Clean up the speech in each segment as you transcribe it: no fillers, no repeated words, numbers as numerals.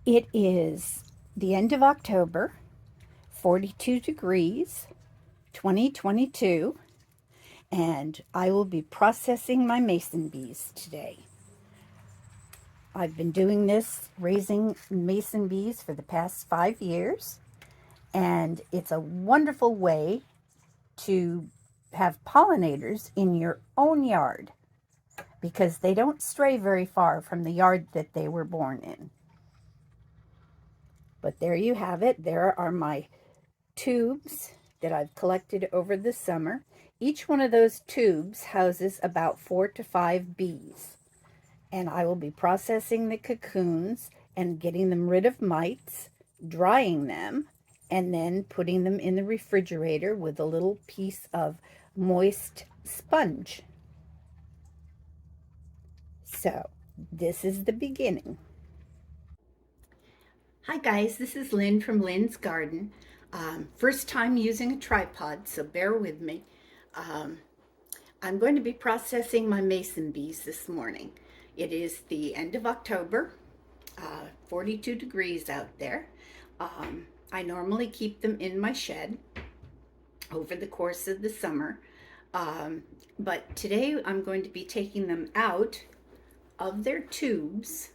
It is the end of October, 42 degrees, 2022, and I will be processing my mason bees today. I've been doing this, raising mason bees for the past 5 years, and it's a wonderful way to have pollinators in your own yard because they don't stray very far from the yard that they were born in. But there you have it. There are my tubes that I've collected over the summer. Each one of those tubes houses about 4 to 5 bees. And I will be processing the cocoons and getting them rid of mites, drying them, and then putting them in the refrigerator with a little piece of moist sponge. So, this is the beginning. Hi guys, this is Lynn from Lynn's Garden. First time using a tripod, so bear with me. I'm going to be processing my mason bees this morning. It is the end of October, 42 degrees out there. I normally keep them in my shed over the course of the summer, but today I'm going to be taking them out of their tubes,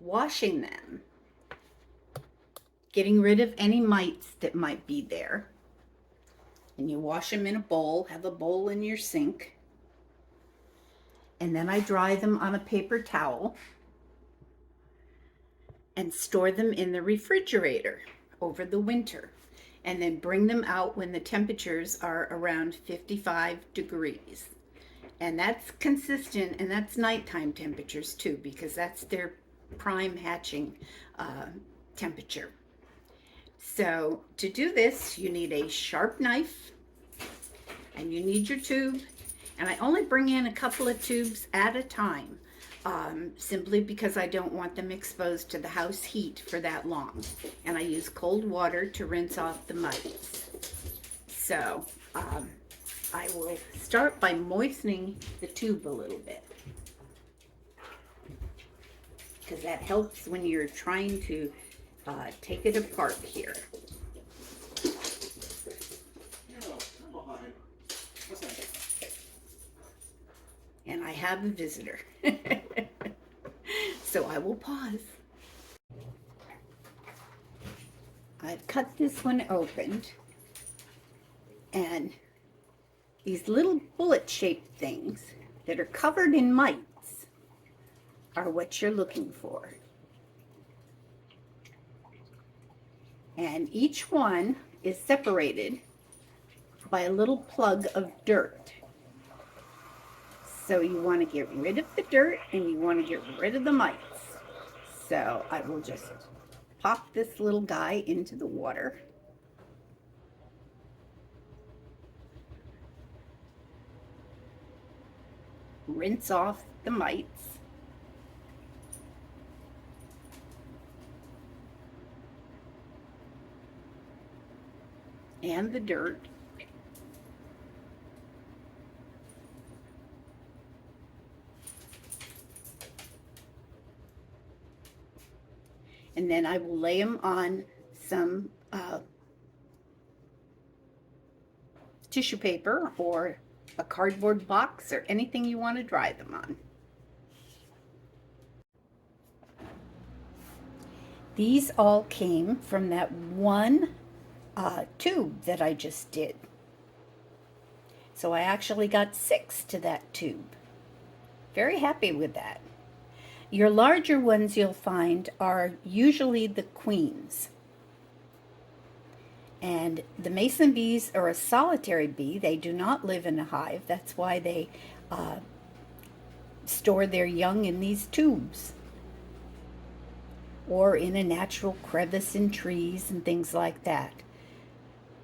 washing them, getting rid of any mites that might be there. And you wash them in a bowl, have a bowl in your sink. And then I dry them on a paper towel and store them in the refrigerator over the winter. And then bring them out when the temperatures are around 55 degrees. And that's consistent, and that's nighttime temperatures too, because that's their prime hatching temperature. So to do this, you need a sharp knife and you need your tube. And I only bring in a couple of tubes at a time, simply because I don't want them exposed to the house heat for that long. And I use cold water to rinse off the mites. So I will start by moistening the tube a little bit, because that helps when you're trying to take it apart here. And I have a visitor. So I will pause. I've cut this one open, and these little bullet-shaped things that are covered in mites are what you're looking for. And each one is separated by a little plug of dirt. So you want to get rid of the dirt and you want to get rid of the mites. So I will just pop this little guy into the water. Rinse off the mites. And the dirt. And then I will lay them on some tissue paper or a cardboard box or anything you want to dry them on. These all came from that one tube that I just did. So I actually got 6 to that tube. Very happy with that. Your larger ones you'll find are usually the queens. And the mason bees are a solitary bee. They do not live in a hive. That's why they store their young in these tubes, or in a natural crevice in trees and things like that.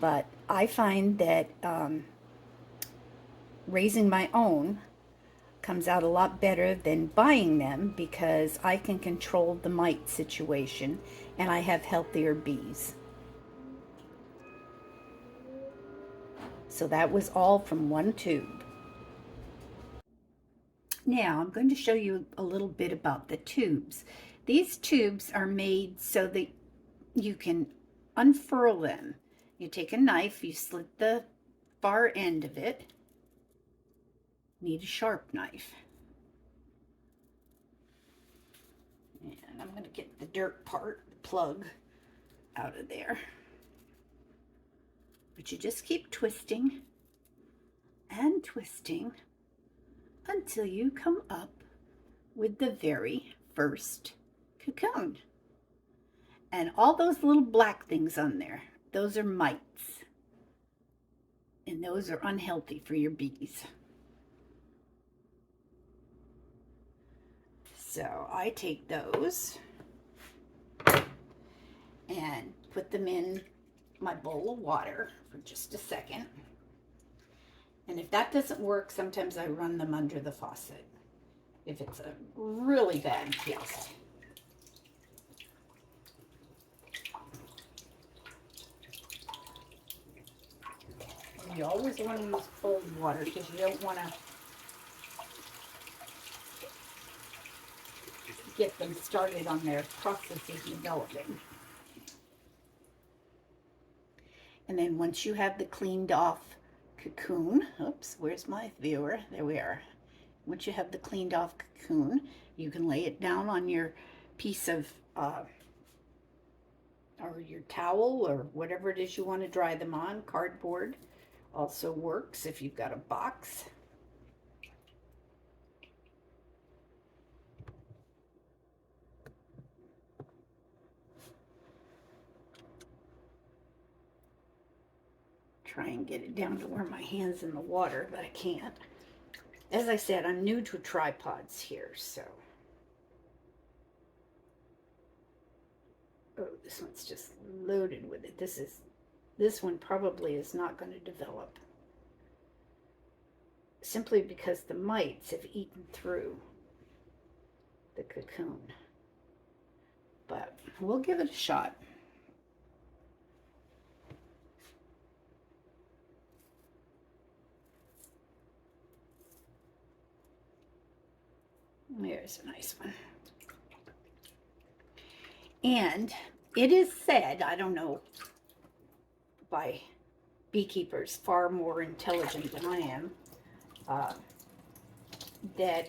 But I find that raising my own comes out a lot better than buying them, because I can control the mite situation and I have healthier bees. So that was all from one tube. Now I'm going to show you a little bit about the tubes. These tubes are made so that you can unfurl them. You take a knife, you slit the far end of it. Need a sharp knife. And I'm going to get the dirt part, the plug, out of there. But you just keep twisting and twisting until you come up with the very first cocoon. And all those little black things on there, those are mites. And those are unhealthy for your bees. So I take those and put them in my bowl of water for just a second. And if that doesn't work, sometimes I run them under the faucet if it's a really bad case. You always want to use cold water because you don't want to get them started on their process of developing. And then once you have the cleaned off cocoon, oops, where's my viewer? There we are. Once you have the cleaned off cocoon, you can lay it down on your piece of, or your towel or whatever it is you want to dry them on. Cardboard also works if you've got a box. Try and get it down to where my hand's in the water, but I can't. As I said, I'm new to tripods here, so. Oh, this one's just loaded with it. This one probably is not going to develop. Simply because the mites have eaten through the cocoon. But we'll give it a shot. There's a nice one. And it is said, I don't know, by beekeepers far more intelligent than I am, that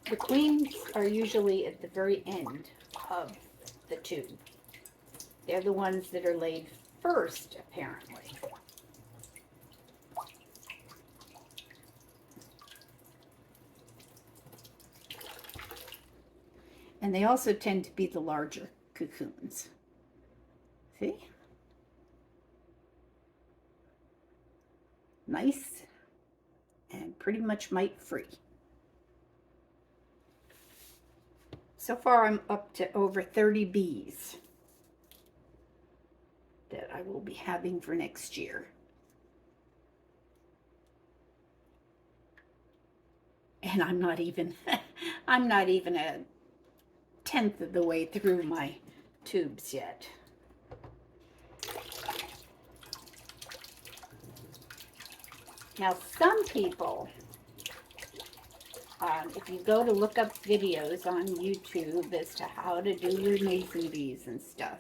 the queens are usually at the very end of the tube. They're the ones that are laid first, apparently. And they also tend to be the larger cocoons. See? Nice and pretty much mite free. So far I'm up to over 30 bees that I will be having for next year. And I'm not even a 10th of the way through my tubes yet. Now some people, if you go to look up videos on YouTube as to how to do your mason bees and stuff,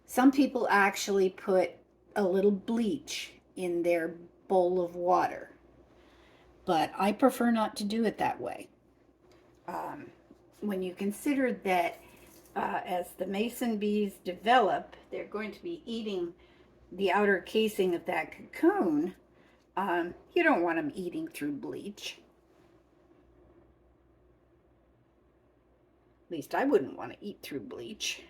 some people actually put a little bleach in their bowl of water. But I prefer not to do it that way. When you consider that as the mason bees develop, they're going to be eating the outer casing of that cocoon, you don't want them eating through bleach. At least I wouldn't want to eat through bleach.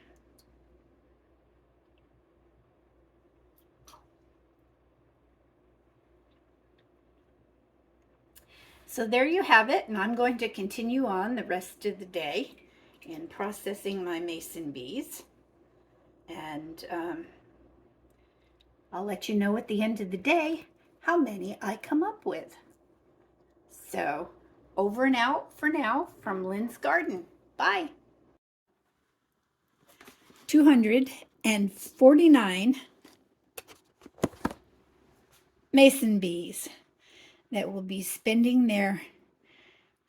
So there you have it, and I'm going to continue on the rest of the day in processing my mason bees. And I'll let you know at the end of the day how many I come up with. So over and out for now from Lynn's Garden. Bye. 249 mason bees that will be spending their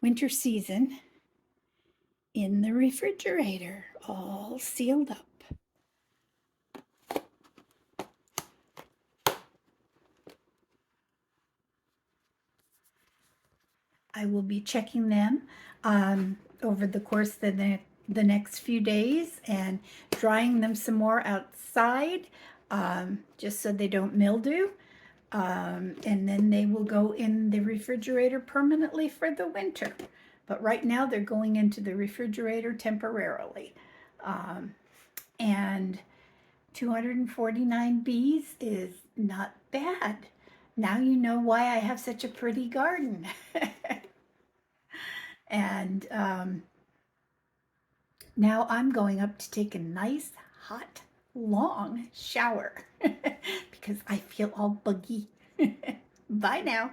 winter season in the refrigerator, all sealed up. I will be checking them over the course of the next few days and drying them some more outside just so they don't mildew. And then they will go in the refrigerator permanently for the winter. But right now they're going into the refrigerator temporarily. And 249 bees is not bad. Now you know why I have such a pretty garden. And now I'm going up to take a nice, hot, long shower because I feel all buggy. Bye now.